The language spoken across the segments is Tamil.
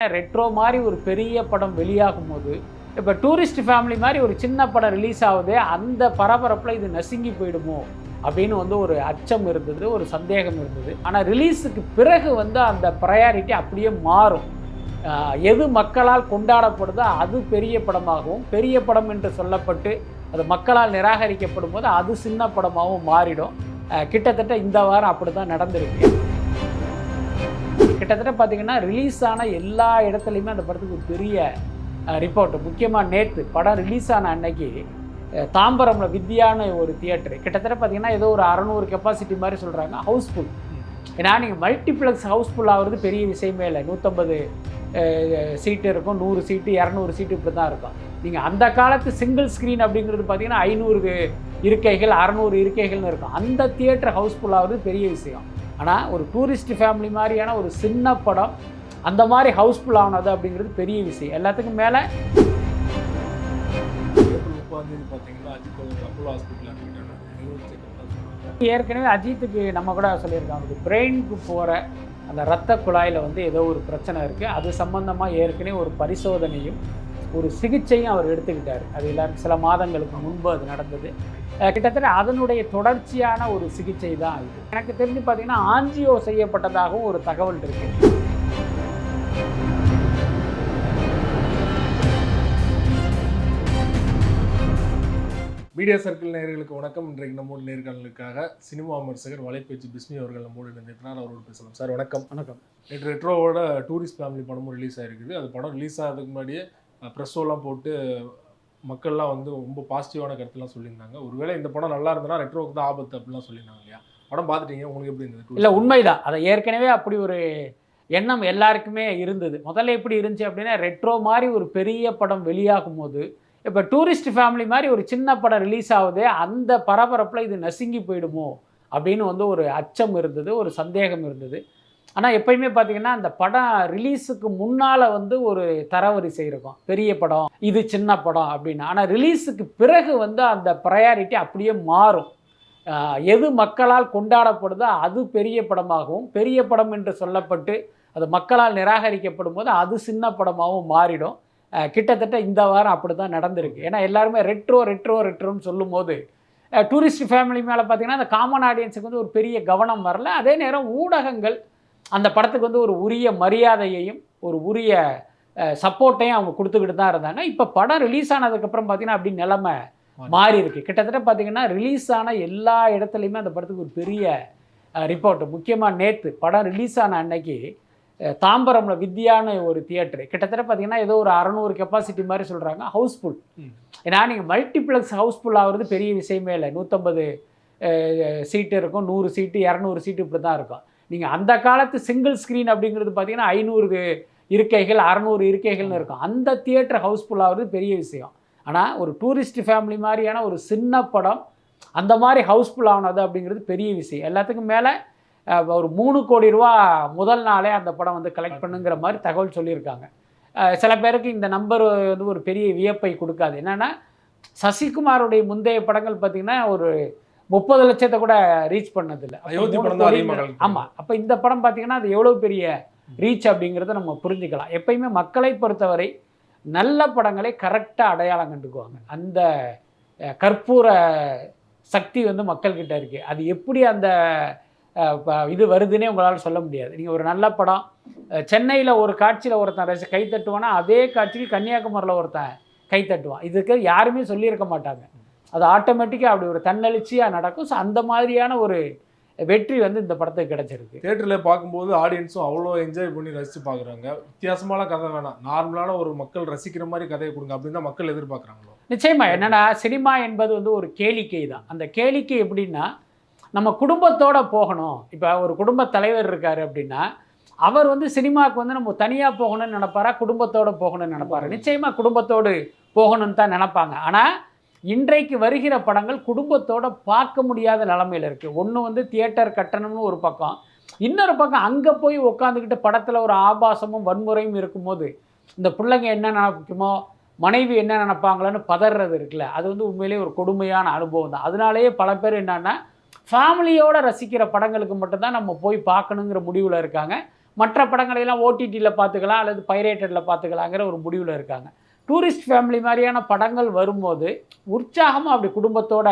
ரெட்ரோ மாதிரி ஒரு பெரிய படம் வெளியாகும் போது இப்போ டூரிஸ்ட் ஃபேமிலி மாதிரி ஒரு சின்ன படம் ரிலீஸ் ஆகுது, அந்த பரபரப்பில் இது நசுங்கி போயிடுமோ அப்படின்னு ஒரு அச்சம் இருந்தது, ஒரு சந்தேகம் இருந்தது. ஆனால் ரிலீஸுக்கு பிறகு அந்த ப்ரையாரிட்டி அப்படியே மாறும். எது மக்களால் கொண்டாடப்படுதோ அது பெரிய படமாகவும், பெரிய படம் என்று சொல்லப்பட்டு அது மக்களால் நிராகரிக்கப்படும் போது அது சின்ன படமாகவும் மாறிடும். கிட்டத்தட்ட இந்த வாரம் அப்படி தான் நடந்திருக்கு. கிட்டத்தட்ட பார்த்திங்கன்னா ரிலீஸ் ஆன எல்லா இடத்துலையுமே அந்த படத்துக்கு ஒரு பெரிய ரிப்போர்ட்டு. முக்கியமாக நேற்று படம் ரிலீஸ் ஆன அன்னைக்கு தாம்பரமில் வித்யான ஒரு தியேட்டரு கிட்டத்தட்ட பார்த்திங்கன்னா ஏதோ ஒரு 600 கெப்பாசிட்டி மாதிரி சொல்கிறாங்க, ஹவுஸ்ஃபுல். ஏன்னா நீங்கள் மல்டிப்ளெக்ஸ் ஹவுஸ்ஃபுல் ஆகிறது பெரிய விஷயமே இல்லை. 150 சீட்டு இருக்கும், 100 சீட்டு 200 சீட்டு இப்படி தான் இருக்கும். நீங்கள் அந்த காலத்து சிங்கிள் ஸ்க்ரீன் அப்படிங்கிறது பார்த்திங்கன்னா 500 இருக்கைகள் 600 இருக்கைகள்னு இருக்கும். அந்த தியேட்டர் ஹவுஸ்ஃபுல் ஆகிறது பெரிய விஷயம். ஆனால் ஒரு டூரிஸ்ட் ஃபேமிலி மாதிரியான ஒரு சின்ன படம் அந்த மாதிரி ஹவுஸ்ஃபுல் ஆனது அப்படிங்கிறது பெரிய விஷயம். எல்லாத்துக்கும் மேலே ஏற்கனவே அஜித்துக்கு நம்ம கூட சொல்லியிருக்காங்க, பிரெயினுக்கு போகிற அந்த இரத்த குழாயில் ஏதோ ஒரு பிரச்சனை இருக்குது. அது சம்பந்தமாக ஏற்கனவே ஒரு பரிசோதனையும் ஒரு சிகிச்சையும் அவர் எடுத்துக்கிட்டார். அது எல்லாருக்கும் சில மாதங்களுக்கு முன்பு அது நடந்தது. கிட்டத்தட்ட அதனுடைய தொடர்ச்சியான ஒரு சிகிச்சை தான் இது. எனக்கு தெரிஞ்சு பார்த்தீங்கன்னா ஆஞ்சியோ செய்யப்பட்டதாகவும் ஒரு தகவல் இருக்குது. மீடியா சர்க்கிள் நேயர்களுக்கு வணக்கம். இன்றைக்கு நம்மோட நேர்காணலுக்காக சினிமா விமர்சகர் வலைப்பேச்சு பிஸ்மி அவர்கள் நம்மோடு இணைந்திருக்கிறார். அவரோடு பேசலாம். சார் வணக்கம். வணக்கம். நேற்று ரெட்ரோவோட டூரிஸ்ட் ஃபேமிலி படமும் ரிலீஸ் ஆகிருக்குது. அது படம் ரிலீஸ் ஆகிறதுக்கு முன்னாடியே ப்ரெஸ்ஸோலாம் போட்டு மக்கள்லாம் ரொம்ப பாசிட்டிவான கருத்துலாம் சொல்லியிருந்தாங்க. ஒருவேளை இந்த படம் நல்லா இருந்ததுன்னா ரெட்ரோவுக்கு தான் ஆபத்து அப்படிலாம் சொல்லியிருந்தாங்க இல்லையா? படம் பார்த்துட்டீங்க, உங்களுக்கு எப்படி இருந்தது? இல்லை, உண்மைதான். அதை ஏற்கனவே அப்படி ஒரு எண்ணம் எல்லாருக்குமே இருந்தது. முதல்ல எப்படி இருந்துச்சு அப்படின்னா, ரெட்ரோ மாதிரி ஒரு பெரிய படம் வெளியாகும் போது இப்போ டூரிஸ்ட் ஃபேமிலி மாதிரி ஒரு சின்ன படம் ரிலீஸ் ஆகுது, அந்த பரபரப்பில் இது நசுங்கி போயிடுமோ அப்படின்னு ஒரு அச்சம் இருந்தது, ஒரு சந்தேகம் இருந்தது. ஆனால் எப்பயுமே பார்த்திங்கன்னா அந்த படம் ரிலீஸுக்கு முன்னால் ஒரு தரவரிசை இருக்கும், பெரிய படம் இது சின்ன படம் அப்படின்னு. ஆனால் ரிலீஸுக்கு பிறகு அந்த ப்ரையாரிட்டி அப்படியே மாறும். எது மக்களால் கொண்டாடப்படுதோ அது பெரிய படமாகவும், பெரிய படம் என்று சொல்லப்பட்டு அது மக்களால் நிராகரிக்கப்படும் போது அது சின்ன படமாகவும் மாறிடும். கிட்டத்தட்ட இந்த வாரம் அப்படி தான் நடந்திருக்கு. ஏன்னா எல்லாருமே ரெட்ரோன்னு சொல்லும் போது டூரிஸ்ட் ஃபேமிலி மேலே பார்த்திங்கன்னா அந்த காமன் ஆடியன்ஸுக்கு ஒரு பெரிய கவனம் வரல. அதே நேரம் ஊடகங்கள் அந்த படத்துக்கு ஒரு உரிய மரியாதையையும் ஒரு உரிய சப்போர்ட்டையும் அவங்க கொடுத்துக்கிட்டு தான் இருந்தாங்க. இப்போ படம் ரிலீஸ் ஆனதுக்கப்புறம் பார்த்திங்கன்னா அப்படி நிலைமை மாறி இருக்குது. கிட்டத்தட்ட பார்த்திங்கன்னா ரிலீஸ் ஆன எல்லா இடத்துலையுமே அந்த படத்துக்கு ஒரு பெரிய ரிப்போர்ட்டு. முக்கியமாக நேற்று படம் ரிலீஸ் ஆன அன்னைக்கு தாம்பரமில் வித்யான ஒரு தியேட்டரு கிட்டத்தட்ட பார்த்திங்கன்னா ஏதோ ஒரு 600 கெப்பாசிட்டி மாதிரி சொல்கிறாங்க, ஹவுஸ்ஃபுல். ஏன்னா நீங்கள் மல்டிப்ளெக்ஸ் ஹவுஸ்ஃபுல் ஆகிறது பெரிய விஷயமே இல்லை. 150 சீட்டு இருக்கும், 100 சீட்டு 200 சீட்டு இப்படி தான் இருக்கும். நீங்கள் அந்த காலத்து சிங்கிள் ஸ்க்ரீன் அப்படிங்கிறது பார்த்திங்கன்னா 500 இருக்கைகள் 600 இருக்கைகள்னு இருக்கும். அந்த தியேட்டர் ஹவுஸ்ஃபுல் ஆகிறது பெரிய விஷயம். ஆனால் ஒரு டூரிஸ்ட் ஃபேமிலி மாதிரியான ஒரு சின்ன படம் அந்த மாதிரி ஹவுஸ்ஃபுல் ஆனது அப்படிங்கிறது பெரிய விஷயம். எல்லாத்துக்கும் மேலே ஒரு 3 கோடி ரூபா முதல் நாளே அந்த படம் கலெக்ட் பண்ணுங்கிற மாதிரி தகவல் சொல்லியிருக்காங்க. சில பேருக்கு இந்த நம்பர் ஒரு பெரிய வியப்பை கொடுக்காது. என்னென்னா சசிகுமாரோடைய முந்தைய படங்கள் பார்த்திங்கன்னா ஒரு 30 லட்சத்தை கூட ரீச் பண்ணதில்லை. ஆமாம். அப்போ இந்த படம் பார்த்திங்கன்னா அது எவ்வளோ பெரிய ரீச் அப்படிங்கிறத நம்ம புரிஞ்சுக்கலாம். எப்பயுமே மக்களை பொறுத்தவரை நல்ல படங்களை கரெக்டாக அடையாளம் கண்டுக்குவாங்க. அந்த கற்பூர சக்தி மக்கள்கிட்ட இருக்குது. அது எப்படி அந்த இது வருதுன்னே உங்களால் சொல்ல முடியாது. நீங்கள் ஒரு நல்ல படம் சென்னையில் ஒரு காட்சியில் ஒருத்தன் கை தட்டுவானா, அதே காட்சிக்கு கன்னியாகுமரியில் ஒருத்தன் கை தட்டுவான். இதுக்கு யாருமே சொல்லியிருக்க மாட்டாங்க. அது ஆட்டோமேட்டிக்காக அப்படி ஒரு தன்னெழுச்சியாக நடக்கும். ஸோ அந்த மாதிரியான ஒரு வெற்றி இந்த படத்துக்கு கிடச்சிருக்கு. தியேட்டரில் பார்க்கும்போது ஆடியன்ஸும் அவ்வளோ என்ஜாய் பண்ணி ரசித்து பார்க்குறாங்க. வித்தியாசமான கதை வேணாம், நார்மலான ஒரு மக்கள் ரசிக்கிற மாதிரி கதையை கொடுங்க அப்படின்னு தான் மக்கள் எதிர்பார்க்குறாங்களோ? நிச்சயமாக. என்னென்னா சினிமா என்பது ஒரு கேளிக்கை தான். அந்த கேளிக்கை எப்படின்னா நம்ம குடும்பத்தோடு போகணும். இப்போ ஒரு குடும்ப தலைவர் இருக்கார் அப்படின்னா அவர் சினிமாவுக்கு நம்ம தனியாக போகணும்னு நினைப்பாரா, குடும்பத்தோடு போகணும்னு நினைப்பாரு? நிச்சயமாக குடும்பத்தோடு போகணும்னு தான் நினைப்பாங்க. ஆனால் இன்றைக்கு வருகிற படங்கள் குடும்பத்தோடு பார்க்க முடியாத நிலமையில் இருக்குது. ஒன்று தியேட்டர் கட்டணம்னு ஒரு பக்கம், இன்னொரு பக்கம் அங்கே போய் உட்காந்துக்கிட்டு படத்தில் ஒரு ஆபாசமும் வன்முறையும் இருக்கும்போது இந்த பிள்ளைங்க என்ன நினைக்குமோ, மனைவி என்ன நினைப்பாங்களோன்னு பதறது இருக்குல்ல, அது உண்மையிலேயே ஒரு கொடுமையான அனுபவம் தான். அதனாலேயே பல பேர் என்னென்னா ஃபேமிலியோடு ரசிக்கிற படங்களுக்கு மட்டும்தான் நம்ம போய் பார்க்கணுங்கிற முடிவில் இருக்காங்க. மற்ற படங்களையெல்லாம் ஓடிடியில் பார்த்துக்கலாம் அல்லது பைரேட்டடில் பார்த்துக்கலாங்கிற ஒரு முடிவில் இருக்காங்க. டூரிஸ்ட் ஃபேமிலி மாதிரியான படங்கள் வரும்போது உற்சாகமாக அப்படி குடும்பத்தோட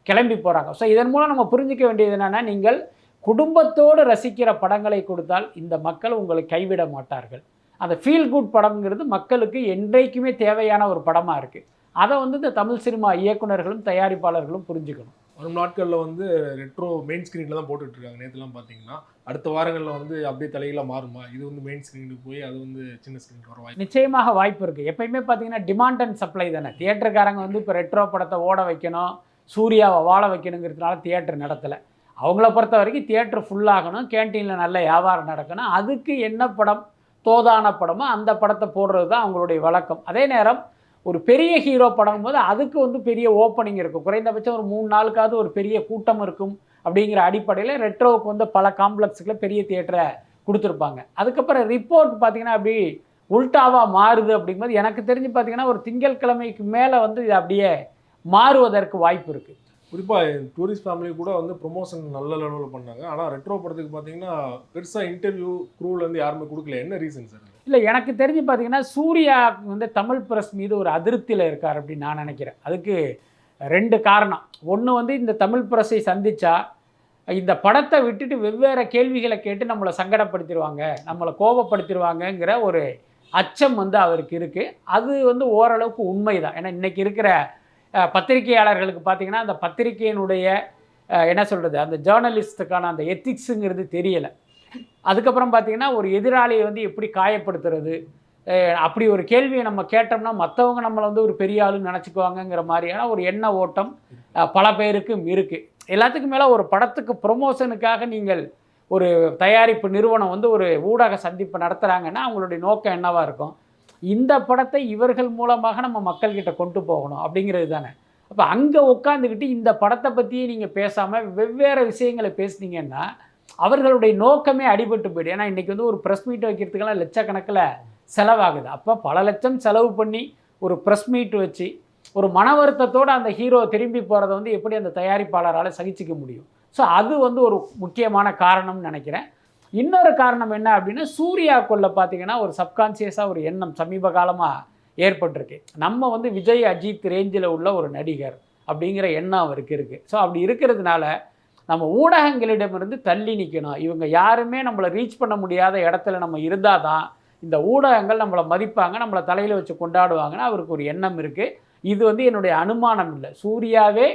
கிளம்பி போகிறாங்க. ஸோ இதன் மூலம் நம்ம புரிஞ்சிக்க வேண்டியது என்னென்னா, நீங்கள் குடும்பத்தோடு ரசிக்கிற படங்களை கொடுத்தால் இந்த மக்கள் உங்களை கைவிட மாட்டார்கள். அந்த ஃபீல் குட் படம்ங்கிறது மக்களுக்கு என்றைக்குமே தேவையான ஒரு படமாக இருக்குது. அதை வந்து இந்த தமிழ் சினிமா இயக்குனர்களும் தயாரிப்பாளர்களும் புரிஞ்சுக்கணும். வரும் நாட்களில் வந்து ரெட்ரோ மெயின் ஸ்க்ரீனில் தான் போட்டுட்ருக்காங்க. நேற்றுலாம் பார்த்தீங்கன்னா அடுத்த வாரங்களில் வந்து அப்படியே தலைகளாக மாறுமா? இது வந்து மெயின் ஸ்க்ரீனுக்கு போய் அது வந்து சின்ன ஸ்க்ரீனுக்கு வர வாய்ப்பு நிச்சயமாக வாய்ப்பு இருக்குது. எப்பயுமே பார்த்தீங்கன்னா டிமாண்ட் அண்ட் சப்ளை தானே. தியேட்டருக்காரங்க வந்து இப்போ ரெட்ரோ படத்தை ஓட வைக்கணும், சூர்யாவை வாழ வைக்கணுங்கிறதுனால தியேட்டர் நடத்தலை. அவங்கள பொறுத்த வரைக்கும் தியேட்டர் ஃபுல்லாகணும், கேன்டீனில் நல்ல வியாபாரம் நடக்கணும். அதுக்கு என்ன படம் தோதான படமோ அந்த படத்தை போடுறது தான் அவங்களுடைய வழக்கம். அதே நேரம் ஒரு பெரிய ஹீரோ படம் போது அதுக்கு வந்து பெரிய ஓப்பனிங் இருக்கும். குறைந்தபட்சம் ஒரு 3 நாளுக்காவது ஒரு பெரிய கூட்டம் இருக்கும். அப்படிங்கிற அடிப்படையில் ரெட்ரோவுக்கு வந்து பல காம்ப்ளெக்ஸுக்குள்ள பெரிய தியேட்டரை கொடுத்துருப்பாங்க. அதுக்கப்புறம் ரிப்போர்ட் பார்த்திங்கன்னா அப்படி உல்டாவாக மாறுது. அப்படிங்கும்போது எனக்கு தெரிஞ்சு பார்த்திங்கன்னா ஒரு திங்கட்கிழமைக்கு மேலே வந்து இது அப்படியே மாறுவதற்கு வாய்ப்பு இருக்குது. குறிப்பாக டூரிஸ்ட் ஃபேமிலி கூட வந்து ப்ரொமோஷன் நல்ல லெவலில் பண்ணாங்க. ஆனால் ரெட்ரோ படத்துக்கு பார்த்தீங்கன்னா பெருசாக இன்டர்வியூ க்ரூலேருந்து யாருமே கொடுக்கல. என்ன ரீசன் சார்? இல்லை, எனக்கு தெரிஞ்சு பார்த்தீங்கன்னா சூர்யா வந்து தமிழ் பிரஸ் மீது ஒரு அதிருப்தியில் இருக்கார் அப்படின்னு நான் நினைக்கிறேன். அதுக்கு 2 காரணம். ஒன்று வந்து இந்த தமிழ் பிரஸை சந்தித்தா இந்த படத்தை விட்டுட்டு வெவ்வேறு கேள்விகளை கேட்டு நம்மளை சங்கடப்படுத்திடுவாங்க, நம்மளை கோபப்படுத்திடுவாங்கங்கிற ஒரு அச்சம் வந்து அவருக்கு இருக்குது. அது வந்து ஓரளவுக்கு உண்மை தான். ஏன்னா இன்றைக்கி இருக்கிற பத்திரிகையாளர்களுக்கு பார்த்திங்கன்னா அந்த பத்திரிகையினுடைய என்ன சொல்கிறது, அந்த ஜேர்னலிஸ்ட்டுக்கான அந்த எத்திக்ஸுங்கிறது தெரியலை. அதுக்கப்புறம் பார்த்திங்கன்னா ஒரு எதிராளியை வந்து எப்படி காயப்படுத்துறது, அப்படி ஒரு கேள்வியை நம்ம கேட்டோம்னா மற்றவங்க நம்மளை வந்து ஒரு பெரிய ஆளுன்னு நினச்சிக்குவாங்கங்கிற மாதிரியான ஒரு எண்ண ஓட்டம் பல பேருக்கும் இருக்குது. எல்லாத்துக்கும் மேலே ஒரு படத்துக்கு ப்ரொமோஷனுக்காக நீங்கள் ஒரு தயாரிப்பு நிறுவனம் வந்து ஒரு ஊடக சந்திப்பு நடத்துகிறாங்கன்னா அவங்களுடைய நோக்கம் என்னவாக இருக்கும்? இந்த படத்தை இவர்கள் மூலமாக நம்ம மக்கள்கிட்ட கொண்டு போகணும் அப்படிங்கிறது தானே. அப்போ அங்கே உட்காந்துக்கிட்டு இந்த படத்தை பற்றியே நீங்கள் பேசாமல் வெவ்வேறு விஷயங்களை பேசுனீங்கன்னா அவர்களுடைய நோக்கமே அடிபட்டு போய்டும். ஏன்னா இன்றைக்கி வந்து ஒரு ப்ரெஸ் மீட் வைக்கிறதுக்கெல்லாம் லட்சக்கணக்கில் செலவாகுது. அப்போ பல லட்சம் செலவு பண்ணி ஒரு ப்ரெஸ் மீட் வச்சு ஒரு மன வருத்தத்தோடு அந்த ஹீரோ திரும்பி போகிறத வந்து எப்படி அந்த தயாரிப்பாளரால் சகிச்சிக்க முடியும்? ஸோ அது வந்து ஒரு முக்கியமான காரணம்னு நினைக்கிறேன். இன்னொரு காரணம் என்ன அப்படின்னா, சூர்யாக்குள்ள பார்த்தீங்கன்னா ஒரு சப்கான்சியஸாக ஒரு எண்ணம் சமீப காலமாக ஏற்பட்டிருக்கு. நம்ம வந்து விஜய் அஜித் ரேஞ்சில் உள்ள ஒரு நடிகர் அப்படிங்கிற எண்ணம் அவருக்கு இருக்குது. ஸோ அப்படி இருக்கிறதுனால நம்ம ஊடகங்களிடமிருந்து தள்ளி நிற்கணும். இவங்க யாருமே நம்மளை ரீச் பண்ண முடியாத இடத்துல நம்ம இருந்தால் தான் இந்த ஊடகங்கள் நம்மளை மதிப்பாங்க, நம்மளை தலையில் வச்சு கொண்டாடுவாங்கன்னு அவருக்கு ஒரு எண்ணம் இருக்குது. இது வந்து என்னுடைய அனுமானம் இல்லை, சூர்யாவே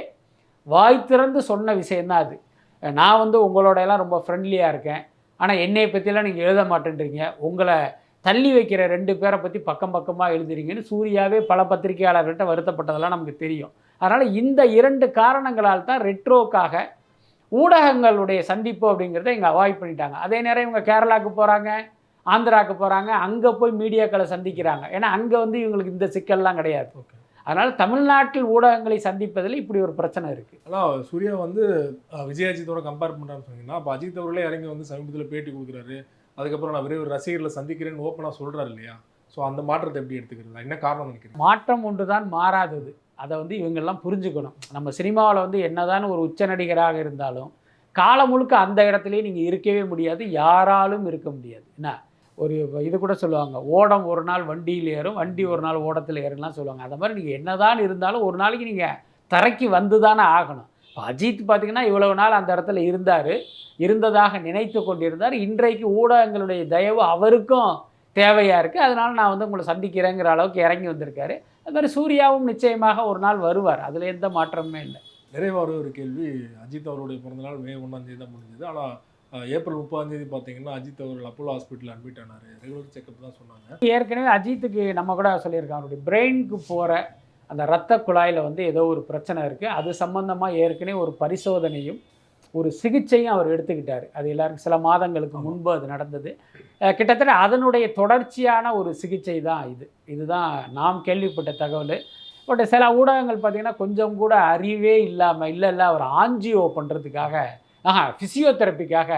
வாய் திறந்து சொன்ன விஷயந்தான் அது. நான் வந்து உங்களோட எல்லாம் ரொம்ப ஃப்ரெண்ட்லியாக இருக்கேன், ஆனால் என்னை பற்றிலாம் நீங்கள் எழுத மாட்டேன்றீங்க, உங்களை தள்ளி வைக்கிற 2 பேரை பற்றி பக்கம் பக்கமாக எழுதுறீங்கன்னு சூர்யாவே பல பத்திரிகையாளர்கிட்ட வருத்தப்பட்டதெல்லாம் நமக்கு தெரியும். அதனால் இந்த 2 காரணங்களால் தான் ரெட்ரோக்காக ஊடகங்களுடைய சந்திப்பு அப்படிங்கிறத இங்கே அவாய்ட் பண்ணிட்டாங்க. அதே நேரம் இவங்க கேரளாவுக்கு போகிறாங்க, ஆந்திராவுக்கு போகிறாங்க, அங்கே போய் மீடியாக்களை சந்திக்கிறாங்க. ஏன்னா அங்கே வந்து இவங்களுக்கு இந்த சிக்கல்லாம் கிடையாது. அதனால் தமிழ்நாட்டில் ஊடகங்களை சந்திப்பதில் இப்படி ஒரு பிரச்சனை இருக்குது. ஆனால் சூர்யா வந்து விஜய் அஜித்தோட கம்பேர் பண்ணுறான்னு சொன்னீங்கன்னா, அப்போ அஜித் அவர்களே இறங்கி வந்து சமீபத்தில் பேட்டி கொடுக்குறாரு, அதுக்கப்புறம் நான் விரைவில் ரசிகர்களை சந்திக்கிறேன்னு ஓப்பனாக சொல்கிறாரு இல்லையா? ஸோ அந்த மாற்றத்தை எப்படி எடுத்துக்கிறது, என்ன காரணம் நினைக்கிறேன்? மாற்றம் ஒன்று தான் மாறாதது. அதை வந்து இவங்கெல்லாம் புரிஞ்சுக்கணும். நம்ம சினிமாவில் வந்து என்னதான் ஒரு உச்ச நடிகராக இருந்தாலும் காலம் முழுக்க அந்த இடத்துலையே நீங்கள் இருக்கவே முடியாது, யாராலும் இருக்க முடியாது. என்ன ஒரு இது கூட சொல்லுவாங்க, ஓடம் ஒரு நாள் வண்டியில் ஏறும், வண்டி ஒரு நாள் ஓடத்தில் ஏறும்லாம் சொல்லுவாங்க. அந்த மாதிரி நீங்கள் என்ன தான் இருந்தாலும் ஒரு நாளைக்கு நீங்கள் தரைக்கு வந்து தானே ஆகணும். இப்போ அஜித் பார்த்திங்கன்னா இவ்வளவு நாள் அந்த இடத்துல இருந்ததாக நினைத்து கொண்டிருந்தார். இன்றைக்கு ஊடகங்களுடைய தயவு அவருக்கும் தேவையாக இருக்குது. அதனால் நான் வந்து உங்களை சந்திக்கிறேங்கிற அளவுக்கு இறங்கி வந்திருக்காரு. அது மாதிரி சூர்யாவும் நிச்சயமாக ஒரு நாள் வருவார், அதில் எந்த மாற்றமுமே இல்லை. நிறைவாக ஒரு கேள்வி, அஜித் அவருடைய பிறந்தநாள் மே 1 தான் முடிஞ்சது. ஆனால் ஏப்ரல் 30 பார்த்தீங்கன்னா அஜித் அவர்கள் அப்போலோ ஹாஸ்பிட்டல் அட்மிட் ஆனார். ரெகுலர் செக்கப் தான் சொன்னாங்க. ஏற்கனவே அஜித்துக்கு நம்ம கூட சொல்லியிருக்கோம், அவருடைய பிரெயினுக்கு போகிற அந்த இரத்த குழாயில் வந்து ஏதோ ஒரு பிரச்சனை இருக்குது. அது சம்பந்தமாக ஏற்கனவே ஒரு பரிசோதனையும் ஒரு சிகிச்சையும் அவர் எடுத்துக்கிட்டார். அது எல்லாருக்கும் சில மாதங்களுக்கு முன்பு அது நடந்தது. கிட்டத்தட்ட அதனுடைய தொடர்ச்சியான ஒரு சிகிச்சை தான் இதுதான் நாம் கேள்விப்பட்ட தகவல். பட் சில ஊடகங்கள் பார்த்திங்கன்னா கொஞ்சம் கூட அறிவே இல்லாமல் இல்லை அவர் ஆஞ்சியோ பண்ணுறதுக்காக ஃபிசியோதெரப்பிக்காக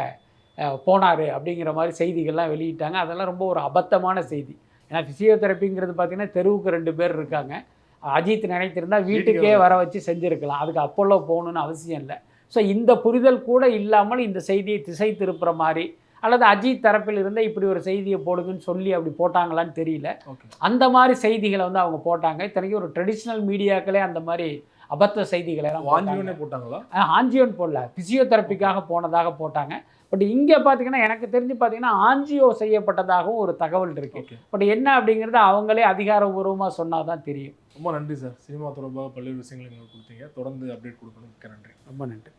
போனார் அப்படிங்கிற மாதிரி செய்திகள்லாம் வெளியிட்டாங்க. அதெல்லாம் ரொம்ப ஒரு அபத்தமான செய்தி. ஏன்னா ஃபிசியோதெரப்பிங்கிறது பார்த்திங்கன்னா தெருவுக்கு 2 பேர் இருக்காங்க. அஜித் நினைத்திருந்தால் வீட்டுக்கே வர வச்சு செஞ்சுருக்கலாம், அதுக்கு அப்போலோ போகணுன்னு அவசியம் இல்லை. ஸோ இந்த புரிதல் கூட இல்லாமல் இந்த செய்தியை திசை திருப்புற மாதிரி அல்லது அஜித் தரப்பில் இருந்த இப்படி ஒரு செய்தியை போடுங்கன்னு சொல்லி அப்படி போட்டாங்களான்னு தெரியல. ஓகே. அந்த மாதிரி செய்திகளை வந்து அவங்க போட்டாங்க. இத்தனைக்கும் ஒரு ட்ரெடிஷ்னல் மீடியாக்களே அந்த மாதிரி அபத்த செய்திகளை எல்லாம் வாஞ்சியோனே போட்டாங்களா? ஆஞ்சியோன்னு போடல, பிசியோதெரப்பிக்காக போனதாக போட்டாங்க. பட் இங்கே பார்த்தீங்கன்னா எனக்கு தெரிஞ்சு பார்த்தீங்கன்னா ஆஞ்சியோ செய்யப்பட்டதாகவும் ஒரு தகவல் இருக்கு. ஓகே. பட் என்ன அப்படிங்கிறது அவங்களே அதிகாரபூர்வமாக சொன்னால் தான் தெரியும். ரொம்ப நன்றி சார். சினிமா தொடர்பாக பல்வேறு விஷயங்கள் எங்களுக்கு கொடுத்தீங்க. தொடர்ந்து அப்டேட் கொடுக்கணும். மிக்க நன்றி. ரொம்ப நன்றி.